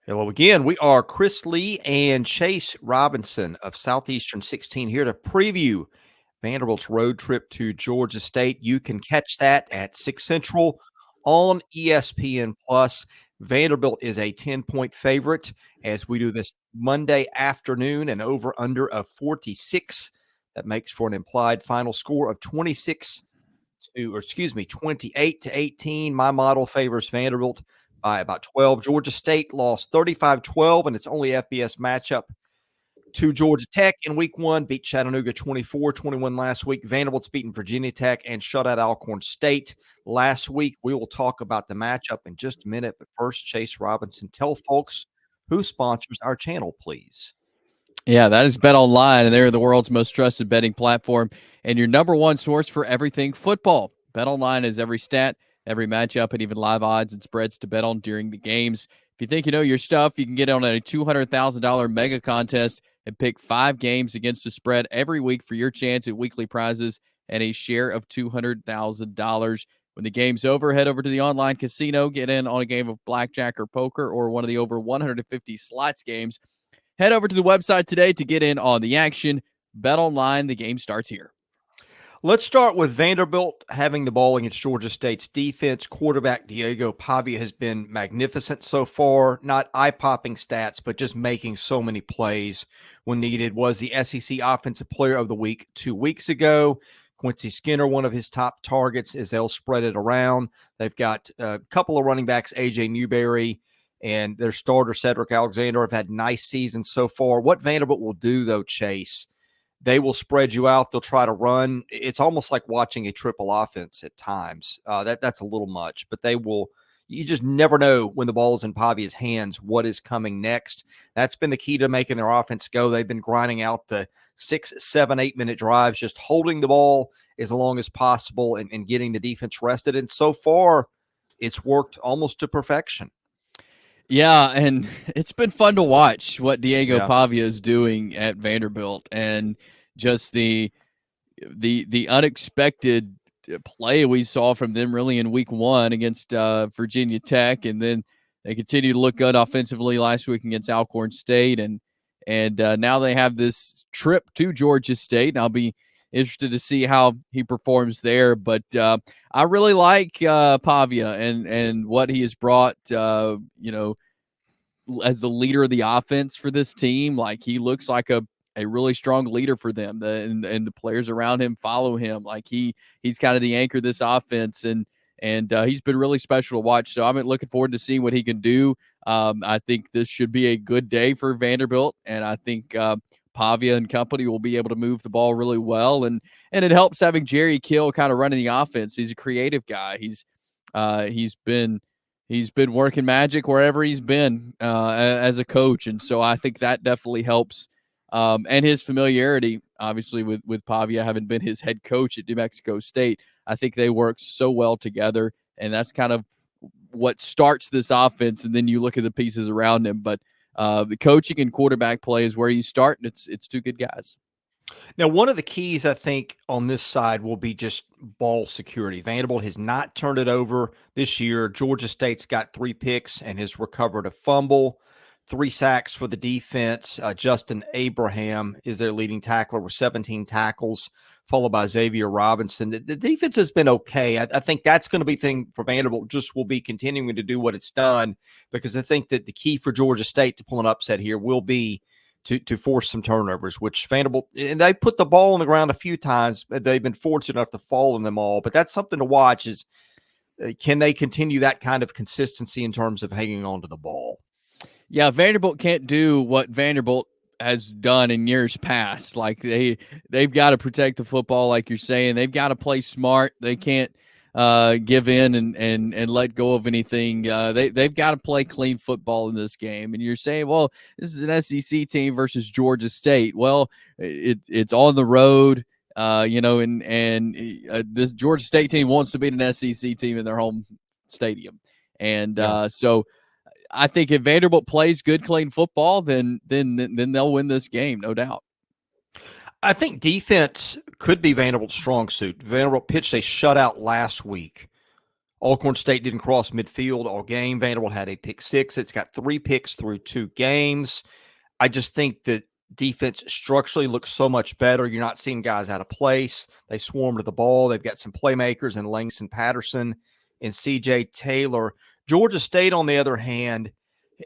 Hello again. We are Chris Lee and Chase Robinson of Southeastern 16 here to preview Vanderbilt's road trip to Georgia State. You can catch that at 6 Central on ESPN Plus. Vanderbilt is a 10-point favorite as we do this Monday afternoon, and over under of 46. That makes for an implied final score of 28 to 18. My model favors Vanderbilt by about 12. Georgia State lost 35-12 in its only FBS matchup to Georgia Tech in week one, beat Chattanooga 24-21 last week. Vanderbilt's beaten Virginia Tech and shut out Alcorn State last week. We will talk about the matchup in just a minute, but first, Chase Robinson, tell folks who sponsors our channel, please. Yeah, that is Bet Online, and they're the world's most trusted betting platform and your number one source for everything football. Bet Online is every stat, every matchup, and even live odds and spreads to bet on during the games. If you think you know your stuff, you can get on a $200,000 mega contest and pick 5 games against the spread every week for your chance at weekly prizes and a share of $200,000. When the game's over, head over to the online casino, get in on a game of blackjack or poker or one of the over 150 slots games. Head over to the website today to get in on the action. Bet Online, the game starts here. Let's start with Vanderbilt having the ball against Georgia State's defense. Quarterback Diego Pavia has been magnificent so far. Not eye-popping stats, but just making so many plays when needed. Was the SEC Offensive Player of the Week 2 weeks ago. Quincy Skinner, one of his top targets, as they'll spread it around. They've got a couple of running backs, A.J. Newberry, and their starter, Sedrick Alexander, have had nice seasons so far. What Vanderbilt will do, though, Chase, they will spread you out. They'll try to run. It's almost like watching a triple offense at times. That's a little much, but they will. You just never know when the ball is in Pavia's hands what is coming next. That's been the key to making their offense go. They've been grinding out the 6, 7, 8-minute drives, just holding the ball as long as possible and getting the defense rested. And so far, it's worked almost to perfection. Yeah, and it's been fun to watch what Diego Pavia is doing at Vanderbilt, and just the unexpected play we saw from them really in week one against Virginia Tech, and then they continue to look good offensively last week against Alcorn State, and now they have this trip to Georgia State, and I'll be interested to see how he performs there. But I really like Pavia and what he has brought, as the leader of the offense for this team. Like, he looks like a really strong leader for them, and the players around him follow him. Like, he's kind of the anchor of this offense, and he's been really special to watch. So I'm looking forward to seeing what he can do. I think this should be a good day for Vanderbilt, and I think Pavia and company will be able to move the ball really well, and it helps having Jerry Kill kind of running the offense. He's a creative guy. He's been working magic wherever he's been as a coach, and so I think that definitely helps. And his familiarity, obviously, with Pavia having been his head coach at New Mexico State, I think they work so well together, and that's kind of what starts this offense. And then you look at the pieces around him, but the coaching and quarterback play is where you start, and it's two good guys. Now, one of the keys, I think, on this side will be just ball security. Vanderbilt has not turned it over this year. Georgia State's got 3 picks and has recovered a fumble, 3 sacks for the defense. Justin Abraham is their leading tackler with 17 tackles, followed by Xavier Robinson. The defense has been okay. I think that's going to be the thing for Vanderbilt, just will be continuing to do what it's done, because I think that the key for Georgia State to pull an upset here will be to force some turnovers, which Vanderbilt, and they put the ball on the ground a few times, but they've been fortunate enough to fall in them all. But that's something to watch, is can they continue that kind of consistency in terms of hanging on to the ball? Yeah, Vanderbilt can't do what Vanderbilt has done in years past. Like, they've got to protect the football, like you're saying. They've got to play smart. They can't give in and let go of anything. They've got to play clean football in this game. And you're saying, well, this is an SEC team versus Georgia State. Well, it's on the road, and this Georgia State team wants to beat an SEC team in their home stadium. And so I think if Vanderbilt plays good, clean football, then they'll win this game, no doubt. I think defense could be Vanderbilt's strong suit. Vanderbilt pitched a shutout last week Alcorn State didn't cross midfield all game. Vanderbilt had a pick six. It's got 3 picks through 2 games. I just think that defense structurally looks so much better. You're not seeing guys out of place. They swarm to the ball. They've got some playmakers in Langston Patterson and CJ Taylor. Georgia State, on the other hand,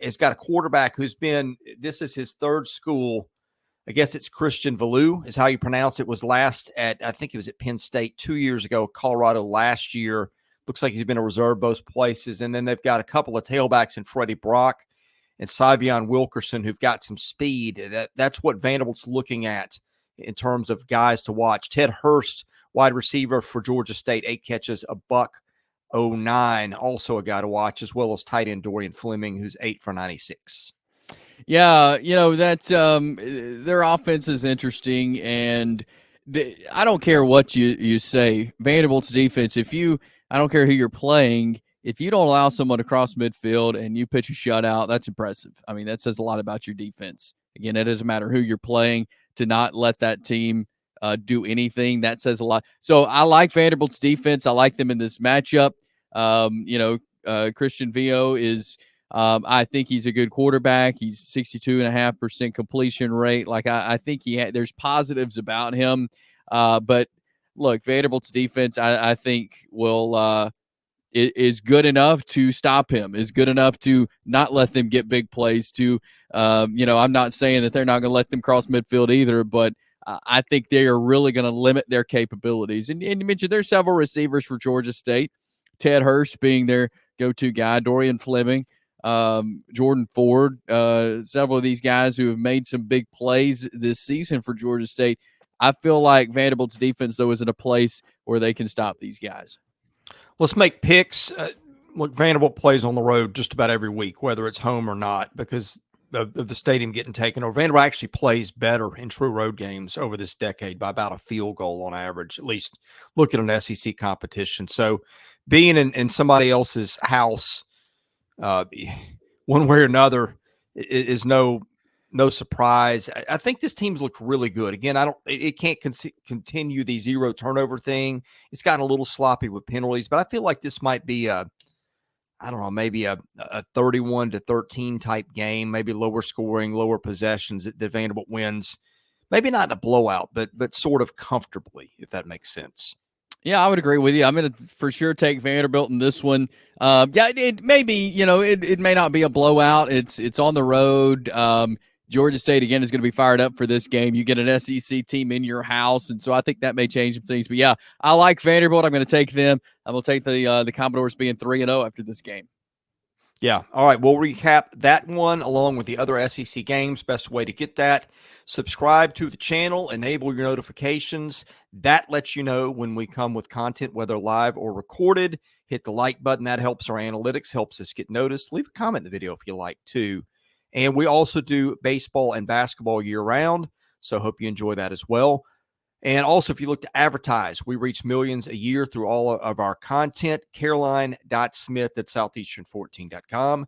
has got a quarterback who's been, this is his third school. I guess it's Christian Vellieux is how you pronounce it. Was last at, I think it was at Penn State 2 years ago, Colorado last year. Looks like he's been a reserve both places. And then they've got a couple of tailbacks in Freddie Brock and Syvion Wilkerson who've got some speed. That's what Vanderbilt's looking at in terms of guys to watch. Ted Hurst, wide receiver for Georgia State, 8 catches, $109, also a guy to watch, as well as tight end Darian Fleming, who's 8 for 96. Yeah, that's their offense is interesting, and I don't care what you say. Vanderbilt's defense, I don't care who you're playing, if you don't allow someone to cross midfield and you pitch a shutout, that's impressive. I mean, that says a lot about your defense. Again, it doesn't matter who you're playing, to not let that team do anything. That says a lot. So I like Vanderbilt's defense. I like them in this matchup. Christian Vellieux is, I think he's a good quarterback. He's 62.5% completion rate. Like I think there's positives about him. But look, Vanderbilt's defense, I think will is good enough to stop him, is good enough to not let them get big plays. I'm not saying that they're not going to let them cross midfield either, but I think they are really going to limit their capabilities. And you mentioned there's several receivers for Georgia State, Ted Hurst being their go-to guy, Darian Fleming, Jordan Ford, several of these guys who have made some big plays this season for Georgia State. I feel like Vanderbilt's defense, though, is in a place where they can stop these guys. Let's make picks. Look, Vanderbilt plays on the road just about every week, whether it's home or not, because of the stadium getting taken over. Vanderbilt actually plays better in true road games over this decade by about a field goal on average, at least look at an SEC competition. So being in somebody else's house, one way or another, is no surprise. I think this team's looked really good. Again, it can't continue the 0 turnover thing. It's gotten a little sloppy with penalties, but I feel like this might be maybe a 31-13 type game, maybe lower scoring, lower possessions that Vanderbilt wins. Maybe not in a blowout, but sort of comfortably, if that makes sense. Yeah, I would agree with you. I'm going to for sure take Vanderbilt in this one. It may be, it may not be a blowout. It's on the road. Georgia State, again, is going to be fired up for this game. You get an SEC team in your house, and so I think that may change some things. But, yeah, I like Vanderbilt. I'm going to take them. I'm going to take the Commodores being 3-0 after this game. Yeah. All right. We'll recap that one along with the other SEC games. Best way to get that, subscribe to the channel, enable your notifications. That lets you know when we come with content, whether live or recorded. Hit the like button. That helps our analytics, helps us get noticed. Leave a comment in the video if you like too. And we also do baseball and basketball year round. So hope you enjoy that as well. And also, if you look to advertise, we reach millions a year through all of our content. Caroline.smith at Southeastern14.com.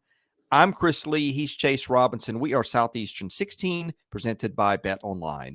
I'm Chris Lee. He's Chase Robinson. We are Southeastern 16, presented by Bet Online.